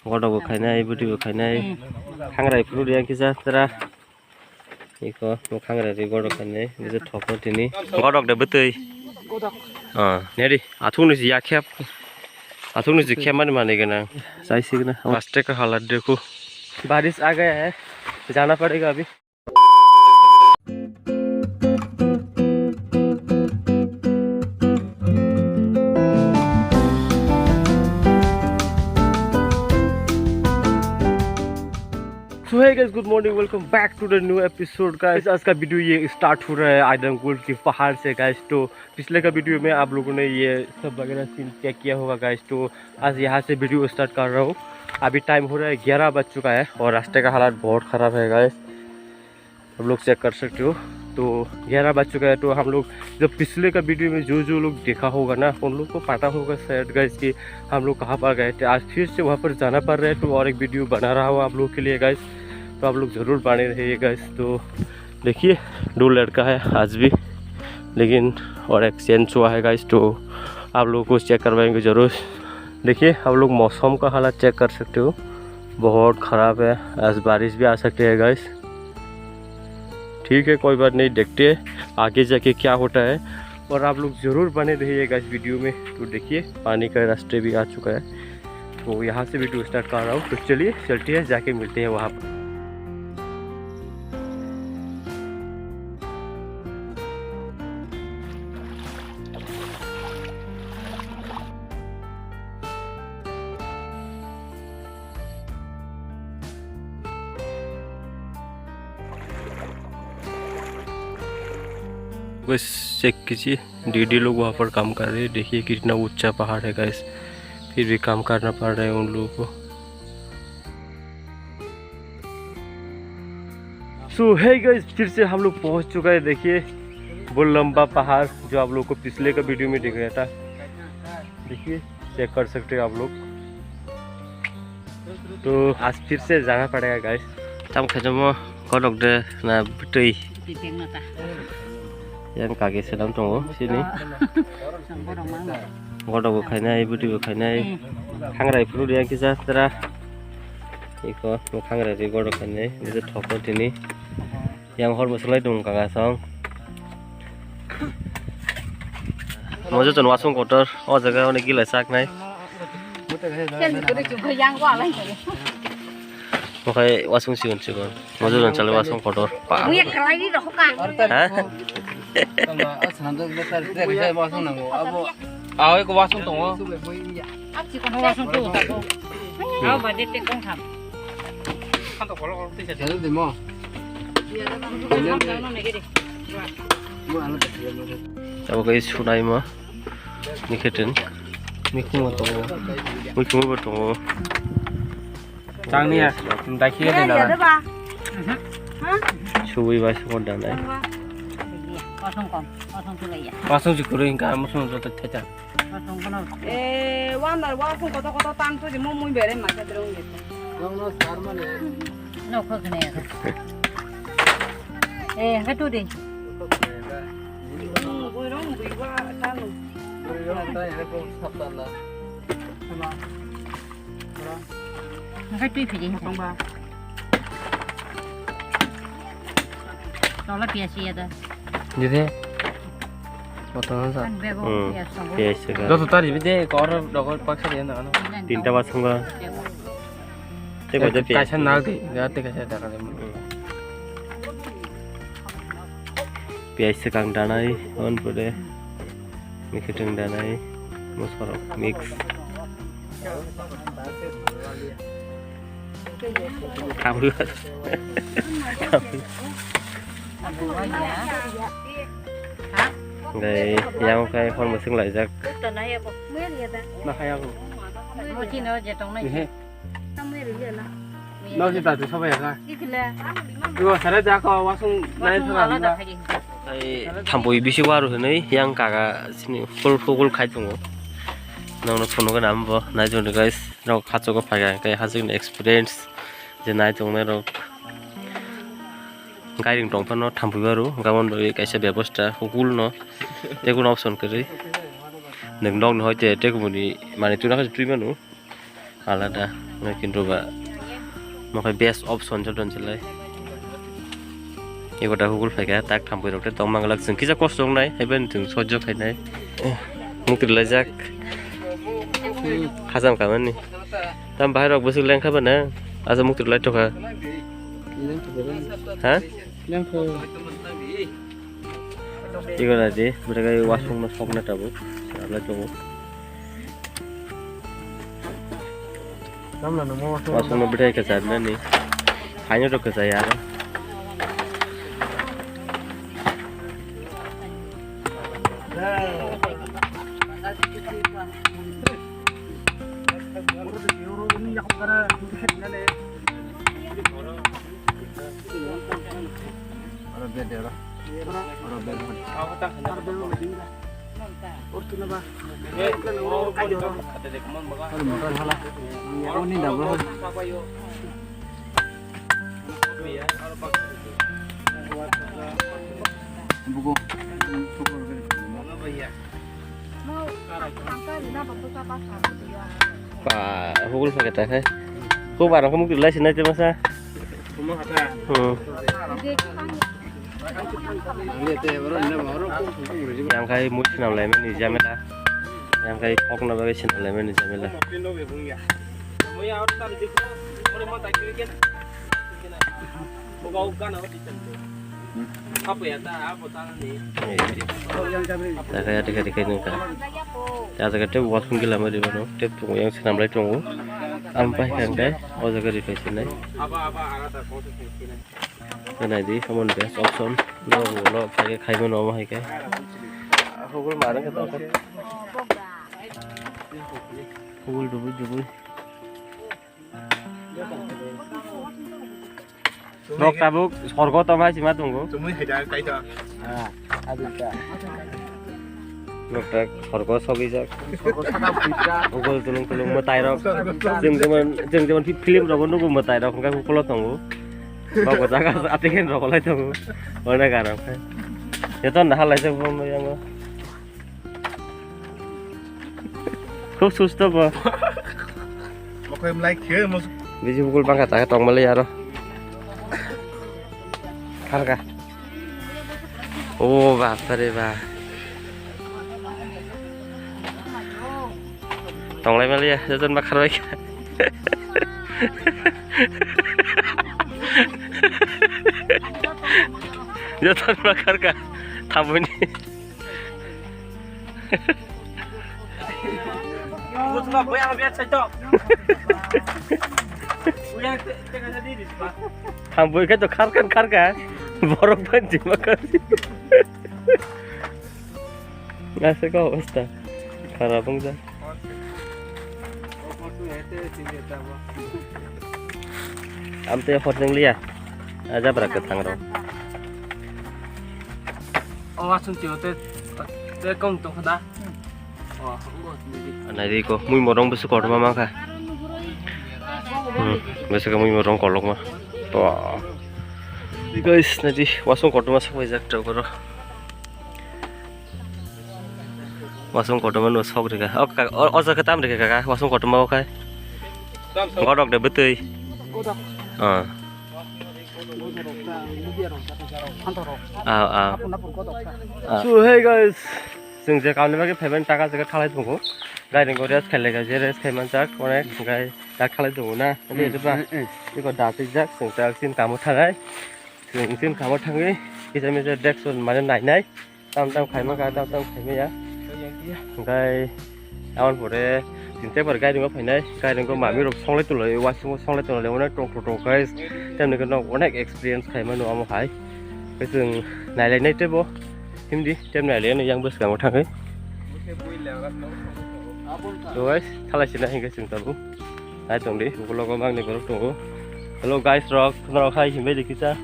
गडबो खाइनाय बुटिबो खाइनाय खांराइफोर रियाखिजा तरा इको खांराइ गड खाइनाय बिजे ठक तिनि गडक दे बतै नेडी आथुनि जिया खेब आथुनि जि खेब माने गना जाइसिगना रास्ते का हालत देखो बारिश आ गया है जाना पड़ेगा अभी so hey guys good morning welcome back to the new episode guys. आज का वीडियो ये स्टार्ट हो रहा है आदमकुल के पहाड़ से गाइस। तो पिछले का वीडियो में आप लोगों ने ये सब वगैरह सीन चेक किया होगा गाइस। तो आज यहाँ से वीडियो स्टार्ट कर रहा हूँ। अभी टाइम हो रहा है 11 बज चुका है और रास्ते का हालात बहुत ख़राब है गाइस, आप लोग चेक कर सकते हो। तो 11 बज चुका है। तो हम लोग जब पिछले का वीडियो में जो लोग देखा होगा ना उन लोग को पता होगा शायद गाइस कि हम लोग कहाँ पर गए थे। आज फिर से वहाँ पर जाना पड़ रहा है तो और एक वीडियो बना रहा हूँ आप लोग के लिए गाइस। तो आप लोग ज़रूर बने रहिए गाइस। तो देखिए 2 लड़का है आज भी, लेकिन और एक चेंज हुआ है गाइस। तो आप लोगों को चेक करवाएंगे ज़रूर। देखिए आप लोग मौसम का हालत चेक कर सकते हो, बहुत ख़राब है। आज बारिश भी आ सकती है गाइस। ठीक है कोई बात नहीं, देखते हैं आगे जाके क्या होता है और आप लोग ज़रूर बने रहिएगा इस वीडियो में। तो देखिए पानी का रास्ते भी आ चुका है। तो यहाँ से वीडियो स्टार्ट कर रहा हूँ। तो चलिए चलते हैं, जाके मिलते हैं वहाँ पर। बस चेक कीजिए, डीडी लोग वहाँ पर काम कर रहे हैं। देखिए कितना ऊंचा पहाड़ है गाइस, फिर भी काम करना पड़ रहा है उन लोगों को। सो है गाइस, फिर से हम लोग पहुँच चुका है। देखिए वो लंबा पहाड़ जो आप लोग को पिछले का वीडियो में दिख रहा था, देखिए चेक कर सकते हो आप लोग। तो आज फिर से जाना पड़ेगा गाइस। तम खजम गडक दे ना बुटै yang kaki sedang tunggu sini gado खाइनाय बुटिबो खाइनाय खांराइफोर रियाखिजा तरा इको खांराइ गड खाइनाय बिजे ठक तिनि yang hor musulai dong kanga song mojo jon wasung kotor o jaga one gila saknai mokai wasung sigon mojo jon chale wasung kotor pa cái wasung tong wasung tu ao ba de te kong tham kan to kolo te se de mo अब गई सुनाई में निकेटन मिखुम तो मिखुम तो चांगनी है दाखिए देना सुबह बाइस को डालना है वासुं जिकुरो इनका मुसुं जो तक थे वांडर वासुं को तांग तो मो मुई बेरे मा के द्रोंगे नो सार माने नो खखने हटू दे गोइरों बिवा तानु गोइरों ता यार को सप्ताला हटू फिरी पंबा तोला पियासी है जिथे बताना सा जो तो तारी बिदे कर डगर पक्ष दे ना तीनटा बासुंगा ते बजे कैसा ना दे जाते कैसा दाना दे पियाज से कांग दानाय अन परे मिखिटों दानाय मसाला मिक्स खाबु đây giao cái con một xương lại ra nó hay không nó chỉ đặt từ sau về ra rồi sau đó ra có quá sung này thôi là đây tham bồi bị siêu rồi này yang cả xin full khai thùng nó phun cái nắm vào này rồi guys nó khát cho cái hazing experience जे नाय जोंने रो guiding टंग न थांफैबारो गाबोन कैसे व्यवस्था हुकुल न टेकुन option करे नों दं होय ते टेकुनि माने तुना तुइ मानु आलादा किन्तु बा मखै बेस्ट अप्सन छ दोनसेलाय एगोटा हुगुल फायगा ताक थाम्बै रक्ते दं मांगलाक जों किजा कष्ट नाय हेबेन जों सह्य खायनाय मुक्तिलाय जाक खाजाम खामानि ताम बाहेराव बसु लेंखाबा ना आजा मुक्तिलाय तखा हा एगोटा दे बुरागाय वासुंनो सकना ताबो सालाय तंगो वासुंनो बिथाय का जादना नि हायनो तो का जाया Pak hukul pakai tas ya. Kau barang kamu kira sini aja masa. Yang kayak musim nalar mana ni jamela. Yang kayak kok nalar sini nalar mana jamela. Apa ya tak apa tangan ni. Tak kayak dekat-dekat ni kan. Ya jaga tep walking gila mari bano tep tunggu yang senam lagi tunggu. Ampai kan deh. Oh jaga di face ni. Apa arah tak foto face ni. Kan di kamu best option. Lo pakai kayu mana mah ikai. Hukul marang kita apa? Hukul dubu. Rok tabuk sorgo tamai cima tunggu. Cuma hanya kayu tak. Ada tak. Rok tak sorgo sogi jak. Hukul tulung metai rok. Jeng film rok nunggu metai rok kan hukul tunggu. Bawa jaga atikan rok lagi tunggu. Mana karang. Itu nah hal aja pun yang. Kau susah apa? Makanya like ke mus. Biji hukul bangkat tak tong malay aro. Harga. Oh bapak bah. Tong lain malah ya, jangan bakar lagi. Jangan bakar kah? Tamu ni. Buat apa yang biar cocok? Yang tengah jadi di sebelah. Tamu kan tu kar kan? Borok banji makan. Nasi kau ustaz. Karena bangsa. Amte hotel liya. Aja berangkat tangrong. Oh langsung ciote. Tekong tu dah. Oh, nanti ko, mui morong besok kau mama kah? Besok kamu morong kolok mah. Wah. Guys, nanti wasung kau masuk wajak jauh koro. Wasung kau mana sok deka. Oh jaga tam deka kah? Wasung kau mau kah? Kau dok dah betul. So hey guys, जों जे कामनि बागै payment टाका जायगा खालाय दङ गायदों race खेलेगा जे race खायमान जाक अनेक गाय दा खालाय दङ ना बे जेबा बेखौ दासै जाक जों जाकसिन कामो थाङै जोंसिन कामो थाङै गेजेर मेजेर डेक्सन माने नायनाय दाम खायमा गा दाम खायमाया गाय आवन परे सिनते पर गायदों फैनाय गायदों मामि रक संलाय तलय वासिं संलाय तलय अनेक टक गाइस तेमनि गोनां अनेक एक्सपीरियंस खायमा न आमहाय जों नायलायनाय तेबो Hindi, tem này lấy yang bớt cả một thằng ấy. Rồi, thay lại xin lại cái trường tập. Hai tuần đi, một lô con băng này có lúc tuần. Hello guys, rock, rock hay hiện bây giờ kita.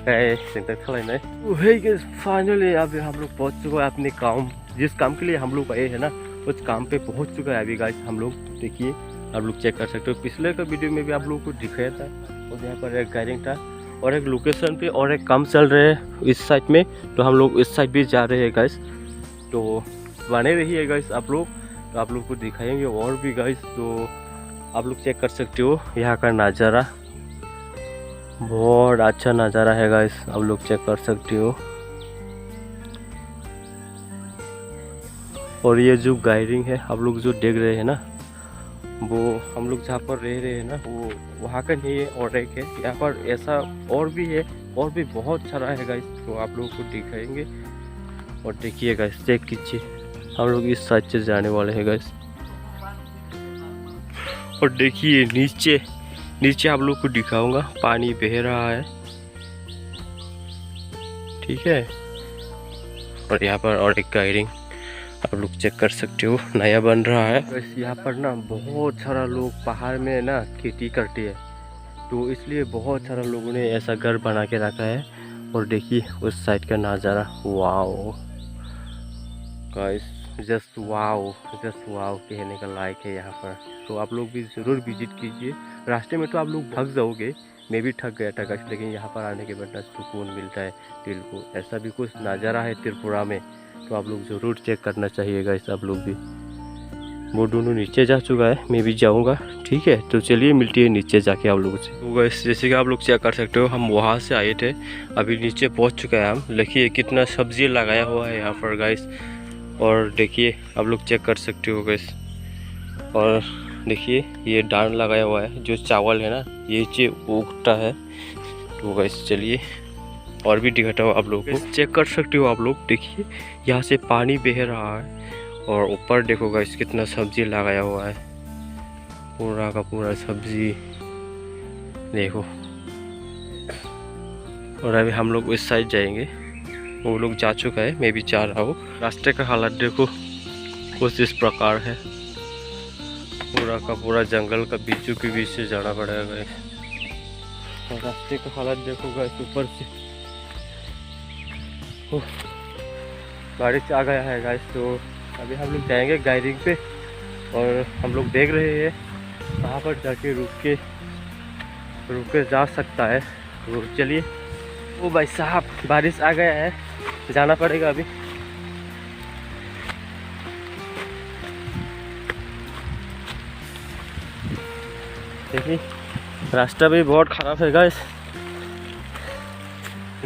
Hey, trường tập thay lại đấy. Hey guys, finally अभी हम लोग पहुंच चुके हैं अपने काम, जिस काम के लिए हम लोग आए हैं ना, उस काम पे पहुंच चुका है अभी guys हम लोग देखिए, आप लोग चेक कर सकते हो पिछले का वीडियो में भी आप लोगों को दिखाया था और यहाँ पर एक गाइडिंग था और एक लोकेशन पे और एक काम चल रहे हैं इस साइड में तो हम लोग इस साइड भी जा रहे हैं गाइस तो बने रहिए गाइस आप लोग तो आप लोग को दिखाएंगे और भी गाइस। तो आप लोग चेक कर सकते हो यहाँ का नज़ारा, बहुत अच्छा नज़ारा है गाइस, आप लोग चेक कर सकते हो। और ये जो गाइडिंग है आप लोग जो देख रहे हैं ना, वो हम लोग जहाँ पर रह रहे हैं ना, वो वहाँ का नहीं है और एक है यहाँ पर ऐसा और भी है, और भी बहुत सारा है गाइस। तो आप लोगों को दिखाएंगे और देखिए गाइस, चेक कीजिए, हम लोग इस साइड से जाने वाले हैं गाइस। और देखिए नीचे नीचे आप लोग को दिखाऊंगा, पानी बह रहा है, ठीक है। और यहाँ पर और एक गाइडिंग आप लोग चेक कर सकते हो, नया बन रहा है। बस यहाँ पर ना बहुत सारा लोग पहाड़ में ना खेती करते हैं, तो इसलिए बहुत सारा लोगों ने ऐसा घर बना के रखा है। और देखिए उस साइड का नज़ारा, वाओ गाइस, जस्ट वाओ कहने का लायक है यहाँ पर। तो आप लोग भी ज़रूर विजिट कीजिए। रास्ते में तो आप लोग थक जाओगे, मैं भी थक गया था गाइस, लेकिन यहाँ पर आने के बाद ना सुकून मिलता है दिल को। ऐसा भी कुछ नज़ारा है त्रिपुरा में, तो आप लोग ज़रूर चेक करना चाहिए गाइस आप लोग भी। वो दोनों नीचे जा चुका है, मैं भी जाऊंगा, ठीक है। तो चलिए मिलती है नीचे जाके आप लोगों से। तो गाइस जैसे कि आप लोग चेक कर सकते हो, हम वहाँ से आए थे, अभी नीचे पहुँच चुका है हम। देखिए कितना सब्जी लगाया हुआ है यहाँ पर गाइस, और देखिए आप लोग चेक कर सकते हो गाइस। और देखिए ये धान लगाया हुआ है, जो चावल है ना ये उगता है। तो गाइस चलिए और भी दिखाता हूँ आप लोगों को, चेक कर सकते हो आप लोग। देखिए यहाँ से पानी बह रहा है, और ऊपर देखो गाइस कितना सब्जी लगाया हुआ है, पूरा का पूरा सब्जी देखो। और अभी हम लोग इस साइड जाएंगे, वो लोग जा चुका है, मैं भी जा रहा हूँ। रास्ते का हालत देखो कुछ इस प्रकार है, पूरा का पूरा जंगल का बीचों के बीच से जाना पड़ेगा गाइस। और रास्ते का हालत देखो गाइस, ऊपर से बारिश आ गया है गाइस। तो अभी हम लोग जाएंगे गाइडिंग पे, और हम लोग देख रहे हैं कहाँ पर जाके रुक के जा सकता है। तो चलिए। ओ भाई साहब बारिश आ गया है, जाना पड़ेगा अभी। देखिए रास्ता भी बहुत ख़राब है गाइस,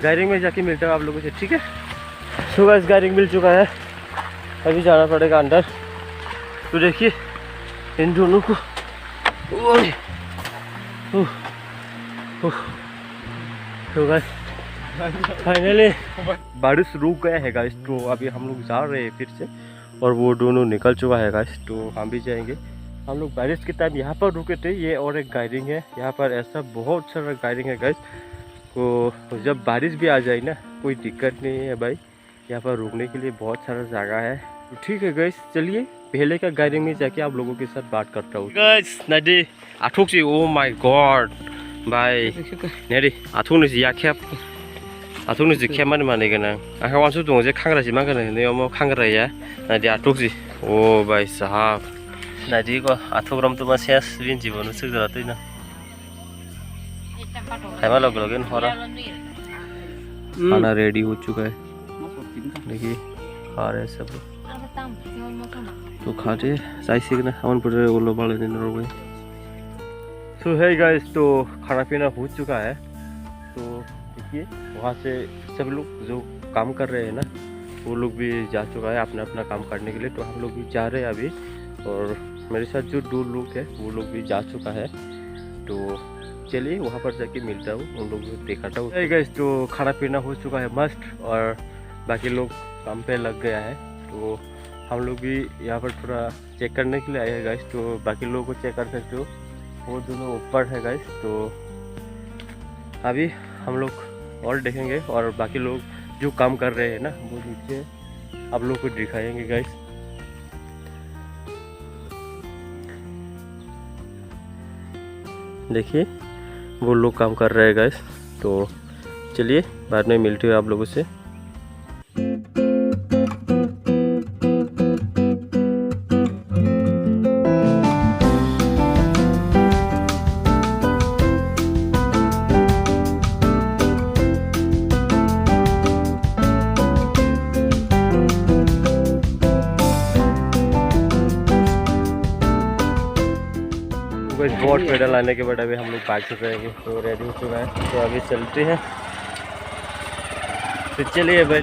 गाइडिंग में जाके मिलता है आप लोगों से, ठीक है। तो गाइस गाइडिंग मिल चुका है, अभी जाना पड़ेगा अंदर। तो देखिए इन दोनों को, तो गाइस फाइनली बारिश रुक गया है गाइस। तो अभी हम लोग जा रहे हैं फिर से, और वो दोनों निकल चुका है गाइस। तो हम भी जाएंगे। हम लोग बारिश के टाइम यहाँ पर रुके थे, ये और एक गाइडिंग है यहाँ पर, ऐसा बहुत सारा गाइडिंग है गाइस। तो जब बारिश भी आ जाए ना कोई दिक्कत नहीं है भाई, यहाँ पर रुकने के लिए बहुत सारा जगह है। तो ठीक है गाइस, चलिए पहले का गाइडिंग में जाके आप लोगों के साथ बात करता हूँ। गाइस नदी आठुक से, ओ माय गॉड भाई नदी आठुक ने याखे आठुक ने जिखे माने गना आखा वांसु दङ जे खांग्रा जि मागोन ने म खांग्रा या नदी आठुक जी, ओ भाई साहब नदी को आठुक रम तो मा सेस रिन जीवन सुगरा तैना खाइमा लग लगन हरा खाना रेडी हो चुका है, देखिए खा रहे सब। तो खाते चाहिए सामान पर ओलो बाले दिन रोगे। तो है गाइस, तो खाना पीना हो चुका है। तो देखिए वहाँ से सब लोग जो काम कर रहे हैं ना, वो लोग भी जा चुका है अपना अपना काम करने के लिए। तो हम लोग भी जा रहे हैं अभी, और मेरे साथ जो दो लोग हैं वो लोग भी जा चुका है। तो चलिए वहाँ पर जाके मिलता हूँ, उन लोग को दिखाता हूँ। गाइस तो खाना पीना हो चुका है मस्त, और बाकी लोग काम पे लग गया है। तो हम लोग भी यहाँ पर थोड़ा चेक करने के लिए आए हैं गाइस। तो बाकी लोगों को चेक कर सकते हो, वो दोनों ऊपर है गाइस। तो अभी हम लोग और देखेंगे, और बाकी लोग जो काम कर रहे हैं ना वो नीचे आप लोग को दिखाएंगे गाइस। देखिए वो लोग काम कर रहे हैं गाइस। तो चलिए बाद में मिलते हैं आप लोगों से। तो गाइस बहुत पेडल आने के बाद अभी हम लोग बाइक से जाएंगे, तो रेडी हो चुका है, तो अभी चलते हैं। तो चलिए भाई।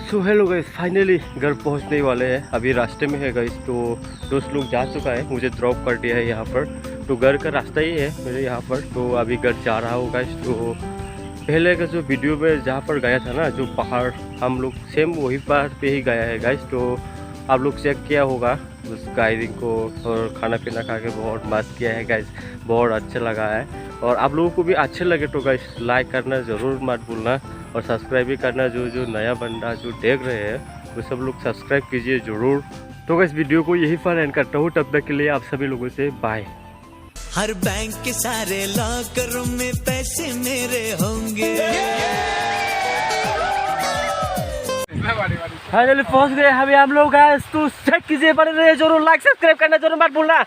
सो हेलो गाइस, फाइनली घर पहुंचने वाले हैं, अभी रास्ते में है गाइस। तो दोस्त लोग जा चुका है, मुझे ड्रॉप कर दिया है यहाँ पर। तो घर का रास्ता ही है मेरे यहाँ पर, तो अभी घर जा रहा हूँ गाइस। तो पहले का जो वीडियो में जहाँ पर गया था ना, जो पहाड़, हम लोग सेम वही पहाड़ पे ही गया है गाइस। तो आप लोग चेक किया होगा उस गाइडिंग को, और खाना पीना खा के बहुत मस्त किया है गाइस, बहुत अच्छा लगा है। और आप लोगों को भी अच्छे लगे तो गाइस लाइक करना ज़रूर मत भूलना, और सब्सक्राइब भी करना। जो नया बंदा जो देख रहे हैं वो सब लोग सब्सक्राइब कीजिए ज़रूर। तो गाइस वीडियो को यही पर एंड करता हूँ, तब तक के लिए आप सभी लोगों से बाय। हर बैंक के सारे लॉकर में पैसे मेरे होंगे। फाइनली पहुंच गए अभी हम लोग गाइस, तो चेक कीजिए, बने रहिए जरूर, लाइक सब्सक्राइब करना जरूर मत भूलना।